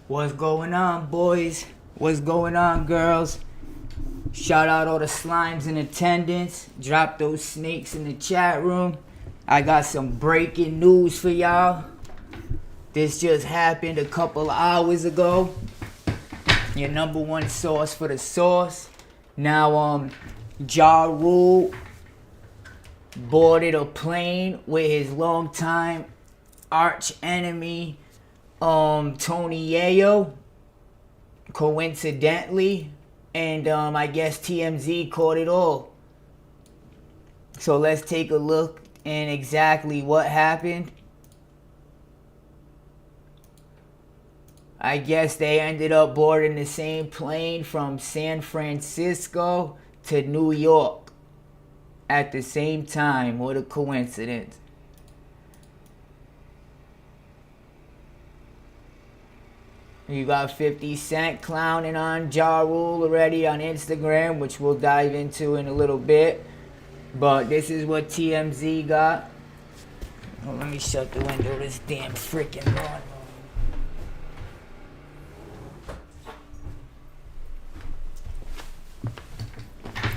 What's going on, boys? What's going on, girls? Shout out all the slimes in attendance. Drop those snakes in the chat room. I got some breaking news for y'all. This just happened a couple hours ago. Your number one source for the sauce. Now, Ja Rule boarded a plane with his longtime arch enemy, Tony Yayo, coincidentally, and I guess TMZ caught it all. So let's take a look at exactly what happened. I guess they ended up boarding the same plane from San Francisco to New York at the same time. What a coincidence. You got 50 Cent clowning on Ja Rule already on Instagram, which we'll dive into in a little bit. But this is what TMZ got. Oh, let me shut the window. This damn freaking lawn.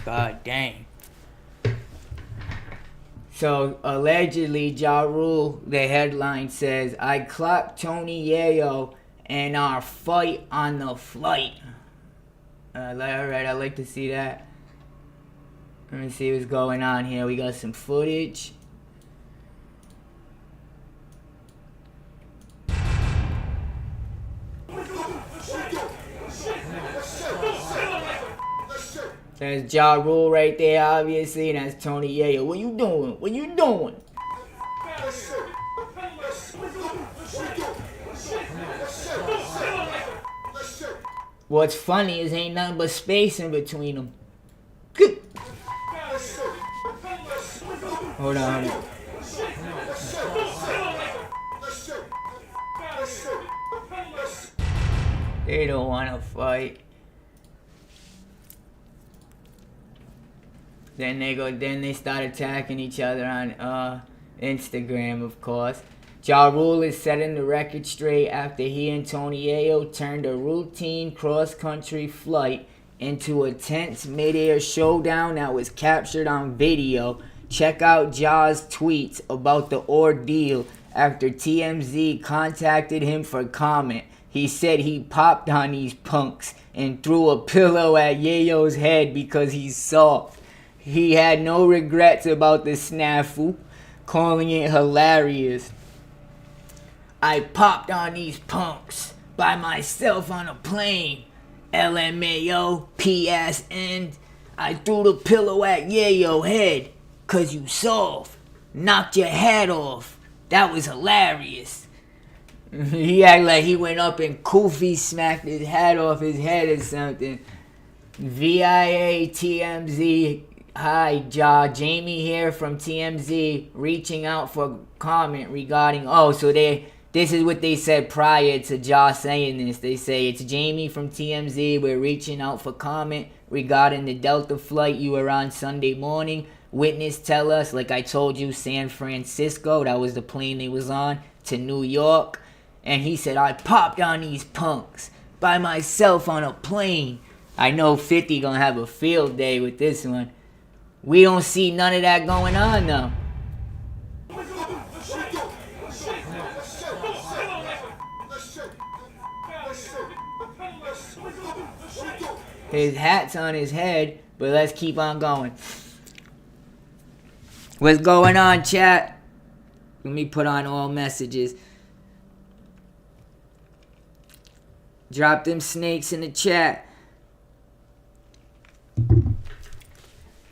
God dang. So allegedly, Ja Rule, the headline says, "I clocked Tony Yayo and our fight on the flight." Alright, I'd like to see that. Let me see what's going on here. We got some footage. There's Ja Rule right there, obviously, and that's Tony Yayo. What you doing? What you doing? What's funny is ain't nothing but space in between them. Hold on. They don't want to fight. Then they start attacking each other on Instagram, of course. Ja Rule is setting the record straight after he and Tony Yayo turned a routine cross-country flight into a tense mid-air showdown that was captured on video. Check out Ja's tweets about the ordeal after TMZ contacted him for comment. He said he popped on these punks and threw a pillow at Yayo's head because he's soft. He had no regrets about the snafu, calling it hilarious. "I popped on these punks by myself on a plane. LMAO, PSN. I threw the pillow at Yayo head, 'cause you soft. Knocked your head off. That was hilarious." He acted like he went up and Kofi smacked his hat off his head or something. VIA TMZ. Hi, Ja. Jamie here from TMZ, reaching out for comment regarding... This is what they said prior to Ja saying this. They say, "It's Jamie from TMZ. We're reaching out for comment regarding the Delta flight you were on Sunday morning. Witness tell us, like I told you, San Francisco, that was the plane they was on, to New York." And he said, "I popped on these punks by myself on a plane." I know 50 gonna have a field day with this one. We don't see none of that going on, though. His hat's on his head, but let's keep on going. What's going on, chat? Let me put on all messages. Drop them snakes in the chat.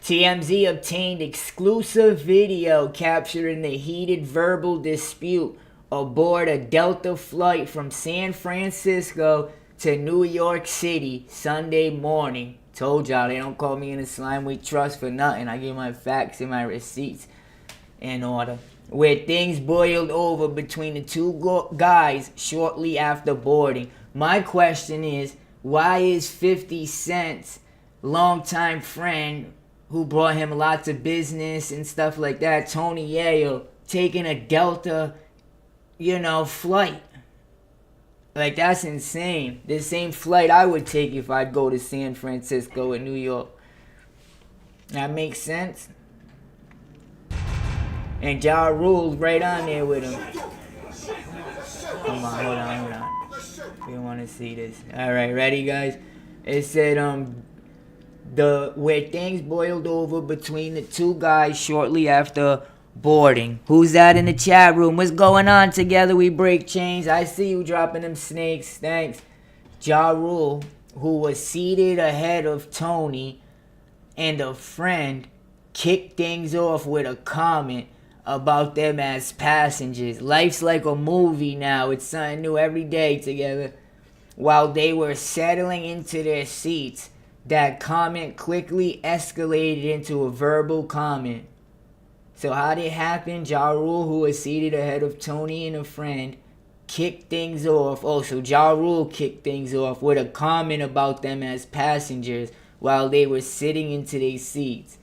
TMZ obtained exclusive video capturing the heated verbal dispute aboard a Delta flight from San Francisco to New York City Sunday morning. Told y'all they don't call me in the slime we trust for nothing. I get my facts and my receipts in order. Where things boiled over between the two guys shortly after boarding. My question is, why is 50 Cent's longtime friend who brought him lots of business and stuff like that, Tony Yayo, taking a Delta, flight. Like, that's insane. The same flight I would take if I'd go to San Francisco in New York. That makes sense? And Ja Rule's right on there with him. Come on, hold on. We want to see this. Alright, ready, guys? It said, where things boiled over between the two guys shortly after boarding. Who's that in the chat room? What's going on? Together we break chains. I see you dropping them snakes. Thanks. Ja Rule, who was seated ahead of Tony and a friend, kicked things off with a comment about them as passengers. Life's like a movie now. It's something new every day together. While they were settling into their seats, that comment quickly escalated into a verbal comment. So how did it happen? Ja Rule, who was seated ahead of Tony and a friend, kicked things off. Oh, so Ja Rule kicked things off with a comment about them as passengers while they were sitting into their seats.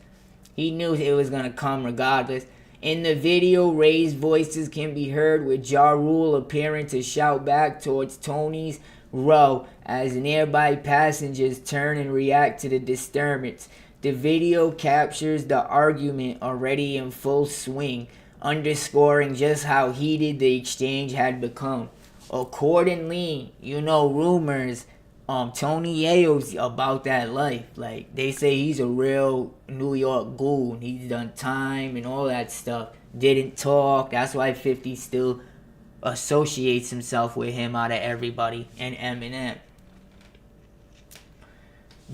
He knew it was going to come regardless. In the video, raised voices can be heard with Ja Rule appearing to shout back towards Tony's row as nearby passengers turn and react to the disturbance. The video captures the argument already in full swing, underscoring just how heated the exchange had become. Accordingly, rumors, Tony Yayo's about that life. Like, they say he's a real New York goon. He's done time and all that stuff. Didn't talk. That's why 50 still associates himself with him out of everybody, and Eminem.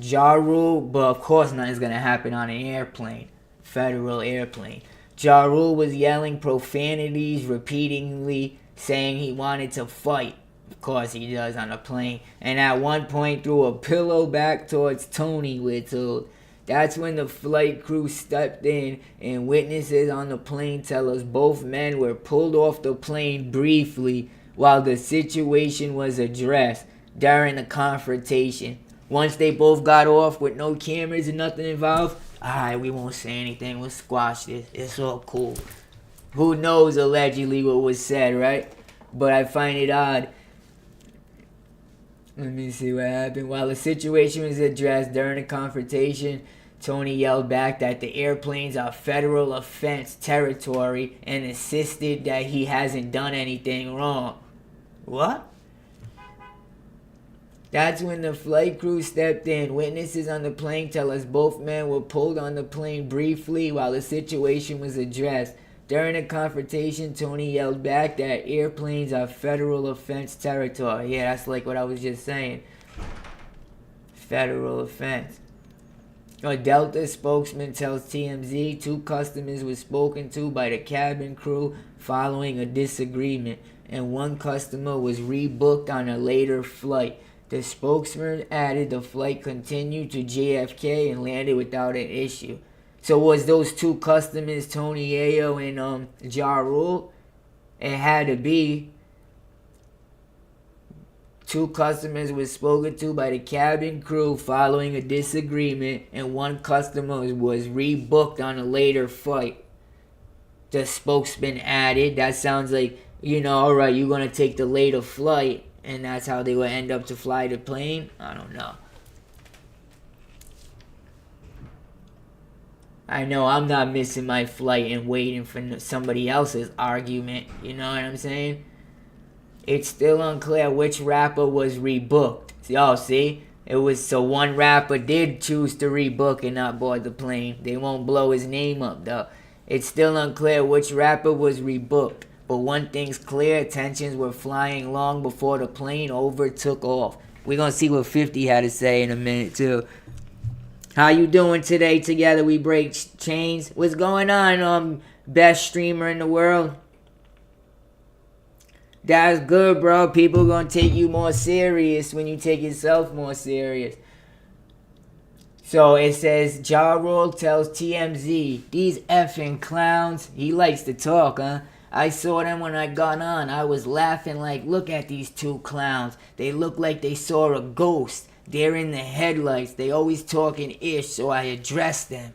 Ja Rule, but of course nothing's gonna happen on an airplane, federal airplane. Ja Rule was yelling profanities repeatedly, saying he wanted to fight. Of course he does on a plane. And at one point threw a pillow back towards Tony, we're told. That's when the flight crew stepped in, and witnesses on the plane tell us both men were pulled off the plane briefly while the situation was addressed during the confrontation. Once they both got off with no cameras and nothing involved, alright, we won't say anything. We'll squash this. It's all cool. Who knows allegedly what was said, right? But I find it odd. Let me see what happened. While the situation was addressed during the confrontation, Tony yelled back that the airplanes are federal offense territory and insisted that he hasn't done anything wrong. What? That's when the flight crew stepped in. Witnesses on the plane tell us both men were pulled on the plane briefly while the situation was addressed. During the confrontation, Tony yelled back that airplanes are federal offense territory. Yeah, that's like what I was just saying. Federal offense. A Delta spokesman tells TMZ 2 customers were spoken to by the cabin crew following a disagreement, and 1 customer was rebooked on a later flight. The spokesman added the flight continued to JFK and landed without an issue. So was those 2 customers Tony Yayo and Ja Rule? It had to be. 2 customers were spoken to by the cabin crew following a disagreement, and 1 customer was rebooked on a later flight. The spokesman added, that sounds like, alright, you're going to take the later flight, and that's how they would end up to fly the plane? I don't know. I know I'm not missing my flight and waiting for somebody else's argument. You know what I'm saying? It's still unclear which rapper was rebooked. See? It was so 1 rapper did choose to rebook and not board the plane. They won't blow his name up though. It's still unclear which rapper was rebooked. But one thing's clear, tensions were flying long before the plane took off. We're gonna see what 50 had to say in a minute too. How you doing today? Together we break chains. What's going on, best streamer in the world? That's good, bro. People gonna take you more serious when you take yourself more serious. So it says, Ja Rule tells TMZ, these effing clowns. He likes to talk, huh? I saw them when I got on. I was laughing like, look at these 2 clowns. They look like they saw a ghost. They're in the headlights. They always talking ish, so I addressed them.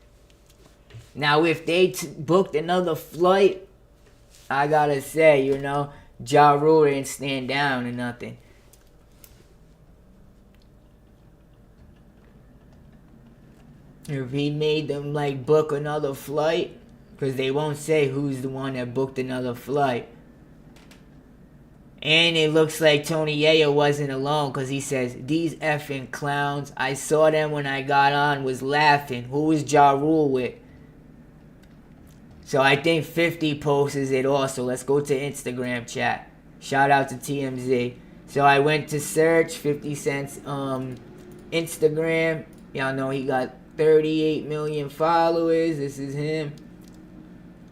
Now, if they booked another flight, I gotta say, Ja Rule didn't stand down or nothing. If he made them like book another flight, because they won't say who's the one that booked another flight. And it looks like Tony Yayo wasn't alone, because he says, these effing clowns, I saw them when I got on, was laughing. Who was Ja Rule with? So I think 50 posted it also. Let's go to Instagram chat. Shout out to TMZ. So I went to search 50 Cent's Instagram. Y'all know he got 38 million followers. This is him.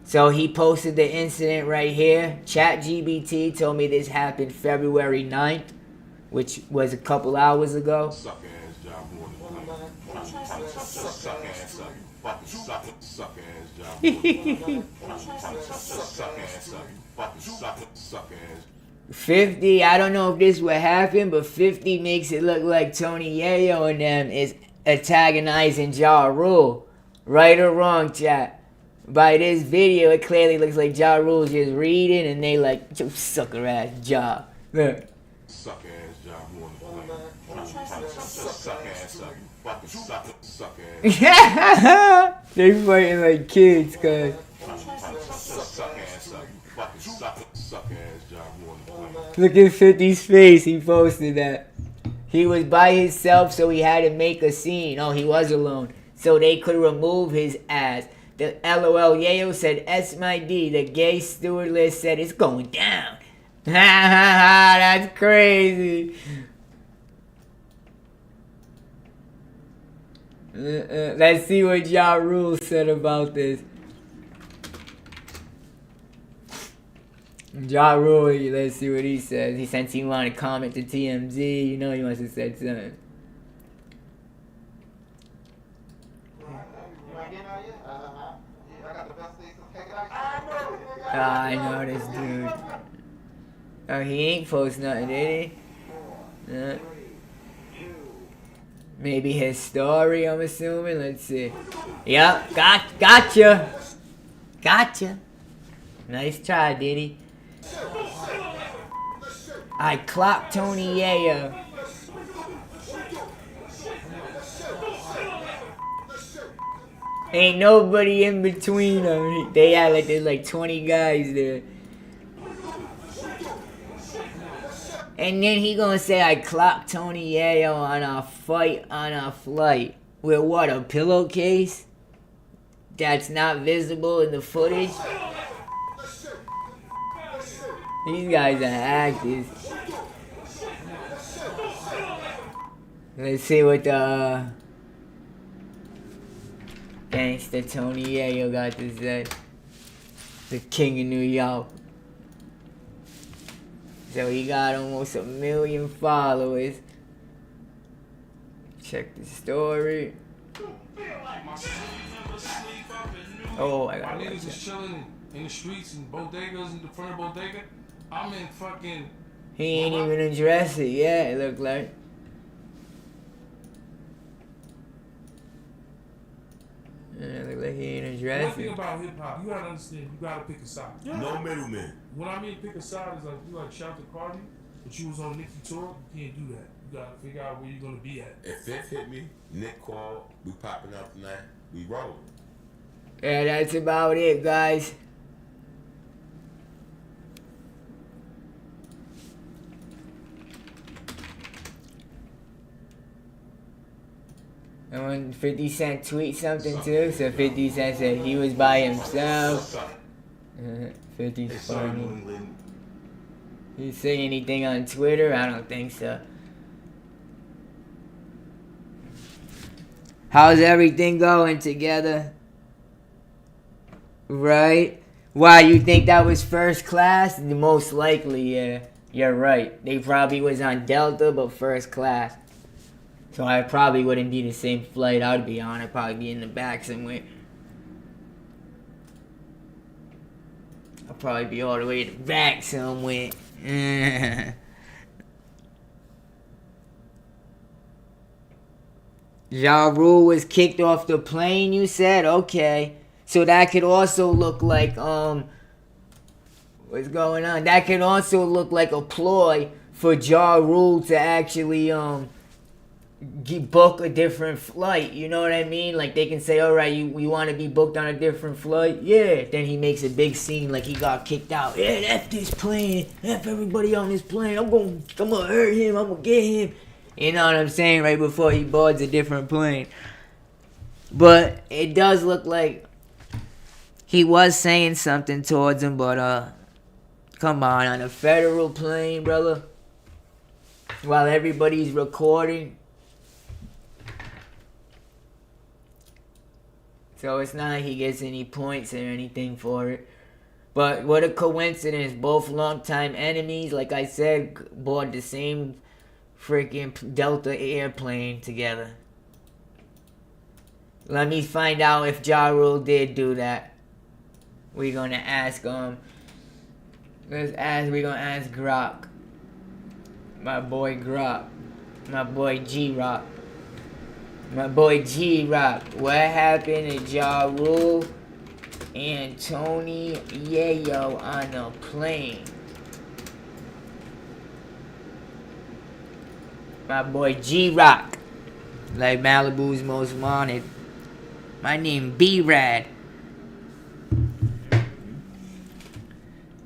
So he posted the incident right here. ChatGPT told me this happened February 9th, which was a couple hours ago. Suck ass job more. Suck ass up. Fucking suck ass job. Suck ass up. Fucking suck ass. 50, I don't know if this would happen, but 50 makes it look like Tony Yayo and them is antagonizing Ja Rule. Right or wrong, chat? By this video, it clearly looks like Ja Rule's just reading and they like, yo, sucker ass Ja. Look. Suck ass job more. Suck ass up. Fucking suck ass. They fighting like kids, cuz. Suck ass up. Fucking suck ass job more. Look at 50's face. He posted that. He was by himself, so he had to make a scene. Oh, he was alone. So they could remove his ass. The LOL Yayo said, S my D. The gay stewardess said, it's going down. Ha ha ha, that's crazy. Let's see what Ja Rule said about this. Ja Rule, let's see what he says. He since he wanted to comment to TMZ, you know he must have said something. I know this dude. Oh, he ain't post nothing, did he? Maybe his story, I'm assuming. Let's see. Yep, gotcha. Nice try, Diddy. I clocked Tony Yayo. Ain't nobody in between them. They act like there's like 20 guys there. And then he gonna say I clocked Tony Yayo on a fight on a flight. With what, a pillowcase? That's not visible in the footage? These guys are actors. Let's see what the gangster Tony Yayo got to say. The king of New York. So he got almost 1 million followers. Check the story. Oh, I gotta watch niggas is that. chilling in the streets and bodegas in the front of bodega. I'm in fucking. He ain't even addressed it yet, it looked like. Yeah, it look like he ain't One addressed thing it. about hip hop, you gotta understand, you gotta pick a side. No middleman. When I mean pick a side, is like you like shout to Cardi, but you was on Nicki tour, you can't do that. You gotta figure out where you're gonna be at. If Fifth hit me, Nick called, we popping out tonight, we rolling. Yeah, that's about it, guys. And when 50 Cent tweet something too, so 50 Cent said he was by himself. 50's funny. He say anything on Twitter? I don't think so. How's everything going together? Right? Why, you think that was first class? Most likely, yeah. You're right. They probably was on Delta, but first class. So I probably wouldn't be the same flight I'd be on. I'd probably be in the back somewhere. I'd probably be all the way in the back somewhere. Ja Rule was kicked off the plane, you said? Okay. So that could also look like, What's going on? That can also look like a ploy for Ja Rule to actually book a different flight. You know what I mean? Like they can say, all right, we want to be booked on a different flight. Yeah. Then he makes a big scene like he got kicked out. Yeah, F this plane. F everybody on this plane. I'm gonna hurt him. I'm gonna get him. You know what I'm saying? Right before he boards a different plane. But it does look like he was saying something towards him, but come on a federal plane, brother. While everybody's recording. So it's not like he gets any points or anything for it. But what a coincidence. Both longtime enemies, like I said, board the same freaking Delta airplane together. Let me find out if Ja Rule did do that. We're gonna ask we're gonna ask Grok. My boy Grok. My boy G-Rock. My boy G-Rock. What happened to Ja Rule and Tony Yayo on a plane? My boy G-Rock. Like Malibu's Most Wanted. My name B-Rad.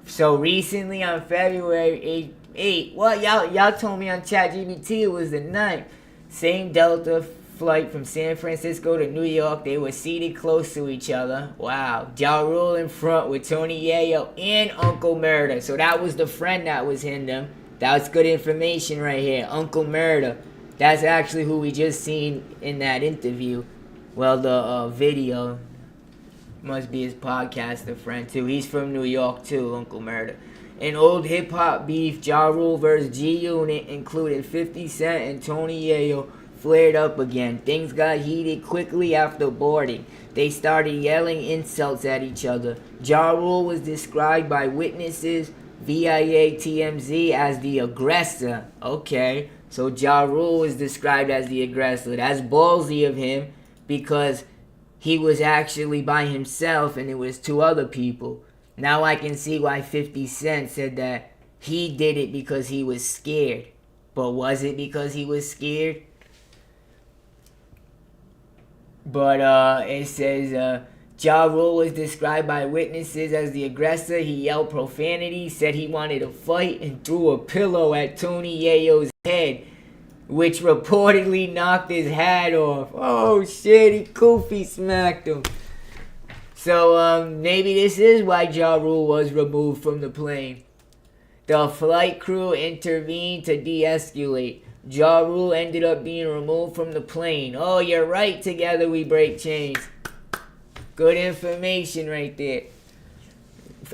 So recently on February 8, well, y'all told me on ChatGPT it was the 9th. Same Delta flight from San Francisco to New York. They were seated close to each other. Wow. Ja Rule in front with Tony Yayo and Uncle Murder. So that was the friend that was in them. That's good information right here. Uncle Murder. That's actually who we just seen in that interview. Well, the video must be his podcaster friend too. He's from New York too, Uncle Murder. An old hip-hop beef, Ja Rule vs. G-Unit, included 50 Cent and Tony Yayo, flared up again. Things got heated quickly after boarding. They started yelling insults at each other. Ja Rule was described by witnesses via TMZ as the aggressor. Okay, so Ja Rule was described as the aggressor. That's ballsy of him because he was actually by himself and it was two other people. Now I can see why 50 Cent said that he did it because he was scared. But was it because he was scared? But it says Ja Rule was described by witnesses as the aggressor. He yelled profanity, said he wanted to fight, and threw a pillow at Tony Yayo's head, which reportedly knocked his hat off. Oh shit, he Kofi smacked him. So maybe this is why Ja Rule was removed from the plane. The flight crew intervened to de-escalate. Ja Rule ended up being removed from the plane. Oh, you're right, together we break chains. Good information right there.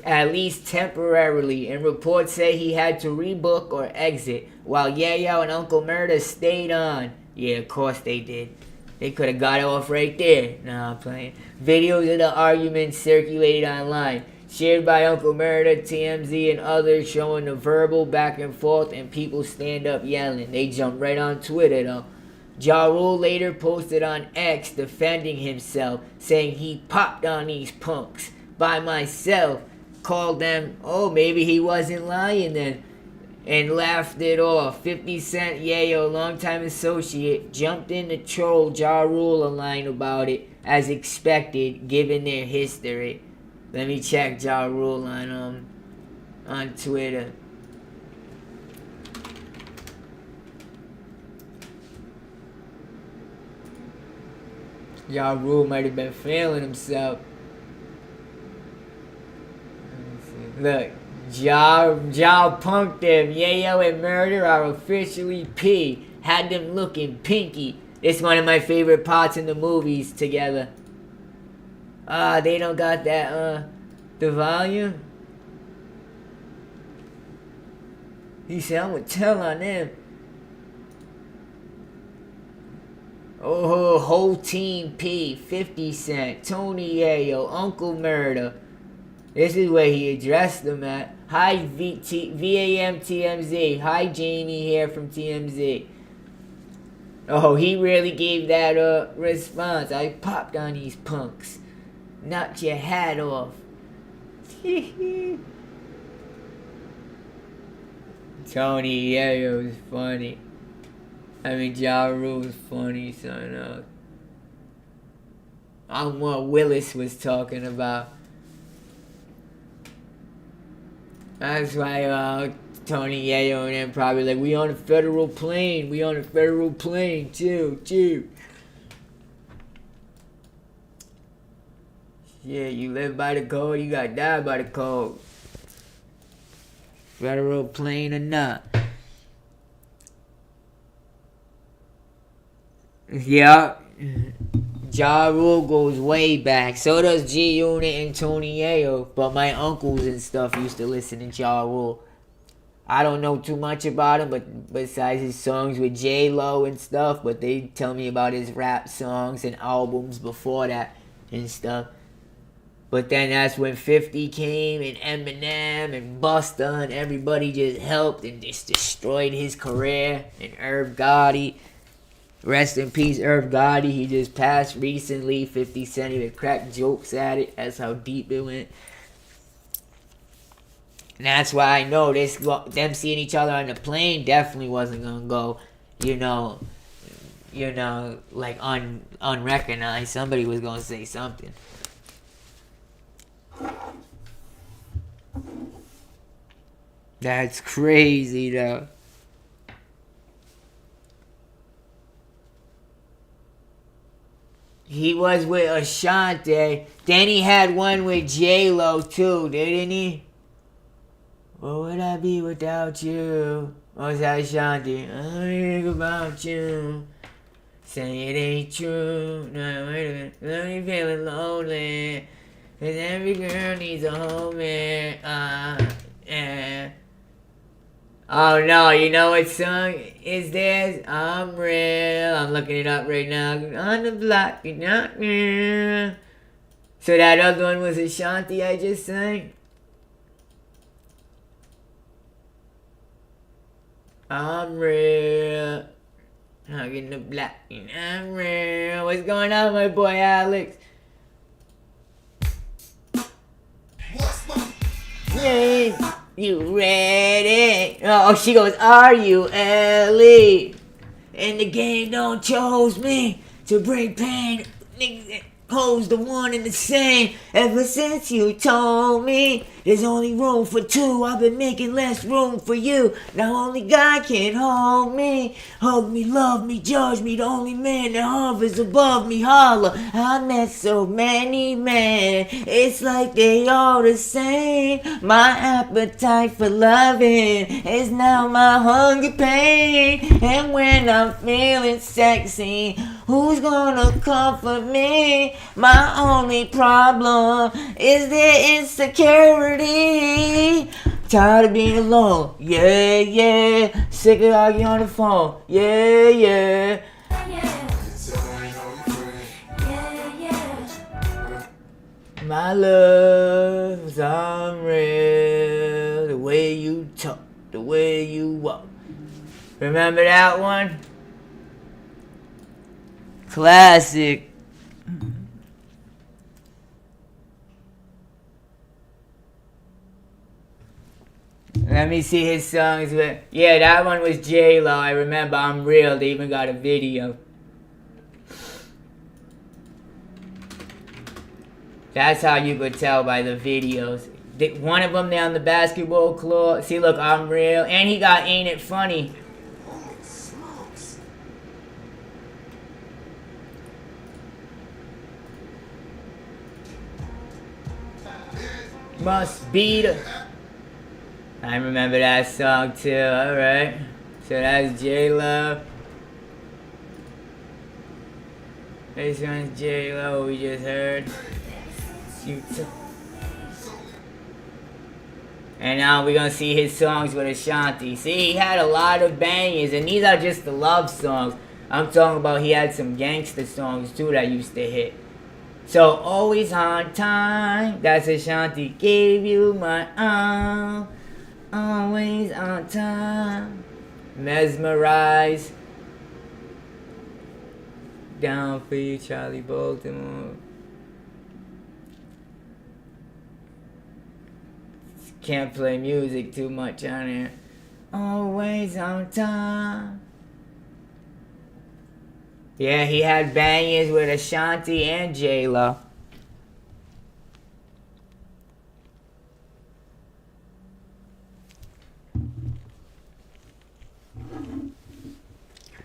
At least temporarily, and reports say he had to rebook or exit, while Yayo and Uncle Murder stayed on. Yeah, of course they did. They could have got off right there. Nah, I'm playing. Videos of the argument circulated online, shared by Uncle Murder, TMZ, and others, showing the verbal back and forth and people stand up yelling. They jumped right on Twitter though. Ja Rule later posted on X defending himself, saying he popped on these punks by myself, called them, oh, maybe he wasn't lying then, and laughed it off. 50 Cent Yayo, longtime associate, jumped in to troll Ja Rule a line about it, as expected, given their history. Let me check Ja Rule on Twitter. Ja Rule might have been feeling himself. Look, Ja punked them. Yayo and Murder are officially P. Had them looking pinky. It's one of my favorite parts in the movies together. They don't got that, the volume. He said, I'm gonna tell on them. Oh, whole team P, 50 Cent, Tony Yayo, Uncle Murder. This is where he addressed them at. Hi, VAM TMZ. Hi, Jamie here from TMZ. Oh, he really gave that response. I popped on these punks. Knocked your hat off. Tony Yayo is funny. I mean, Ja Rule is funny, son. I'm what Willis was talking about. That's why Tony Yayo and them probably like, we on a federal plane. We on a federal plane, too. Yeah, you live by the code, you gotta die by the code. Federal plane or not. Yeah. Ja Rule goes way back. So does G Unit and Tony Yayo. But my uncles and stuff used to listen to Ja Rule. I don't know too much about him, but besides his songs with J-Lo and stuff, but they tell me about his rap songs and albums before that and stuff. But then that's when 50 came and Eminem and Busta and everybody just helped and just destroyed his career. And Irv Gotti, rest in peace Irv Gotti, he just passed recently. 50 Cent even cracked jokes at it. That's how deep it went. And that's why I know them seeing each other on the plane definitely wasn't gonna go, like unrecognized. Somebody was gonna say something. That's crazy though. He was with Ashanti. Then he had one with J-Lo too, didn't he? What would I be without you? Or was that Ashanti? I think about you. Say it ain't true. No, wait a minute. Let me feeling lonely. Cause every girl needs a homie. Yeah. Oh no, you know what song is this? I'm real. I'm looking it up right now. On the block, you're not real. So that other one was Ashanti I just sang? I'm real. I'm in the black. I'm real. What's going on, my boy Alex? Hey, you ready? Oh, she goes, are you Ellie? And the game don't chose me to bring pain. Niggas hoes the one and the same. Ever since you told me there's only room for two, I've been making less room for you. Now only God can hold me. Hug me, love me, judge me. The only man that hovers above me. Holla, I met so many men. It's like they all the same. My appetite for loving is now my hunger pain. And when I'm feeling sexy, who's gonna comfort me? My only problem is the insecurity. Tired of being alone, yeah. Sick of arguing on the phone, yeah. My love's unreal. The way you talk, the way you walk. Remember that one? Classic. Let me see his songs with. Yeah, that one was J-Lo. I remember I'm Real. They even got a video. That's how you could tell by the videos. One of them, they're on the basketball court. See, look, I'm Real. And he got Ain't It Funny. Must be the... I remember that song too, alright. So that's J-Lo. This one's J-Lo, we just heard. And now we're gonna see his songs with Ashanti. See, he had a lot of bangers, and these are just the love songs. I'm talking about he had some gangster songs too that used to hit. So, always on time, that's Ashanti. Gave you my all. Always on time. Mesmerize. Down for you, Charlie Baltimore. Can't play music too much on here. Always on time. Yeah, he had bangers with Ashanti and J-Lo.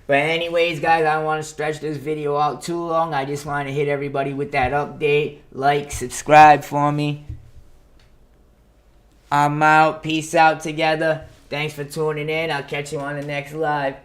But anyways, guys, I don't want to stretch this video out too long. I just want to hit everybody with that update. Like, subscribe for me. I'm out. Peace out together. Thanks for tuning in. I'll catch you on the next live.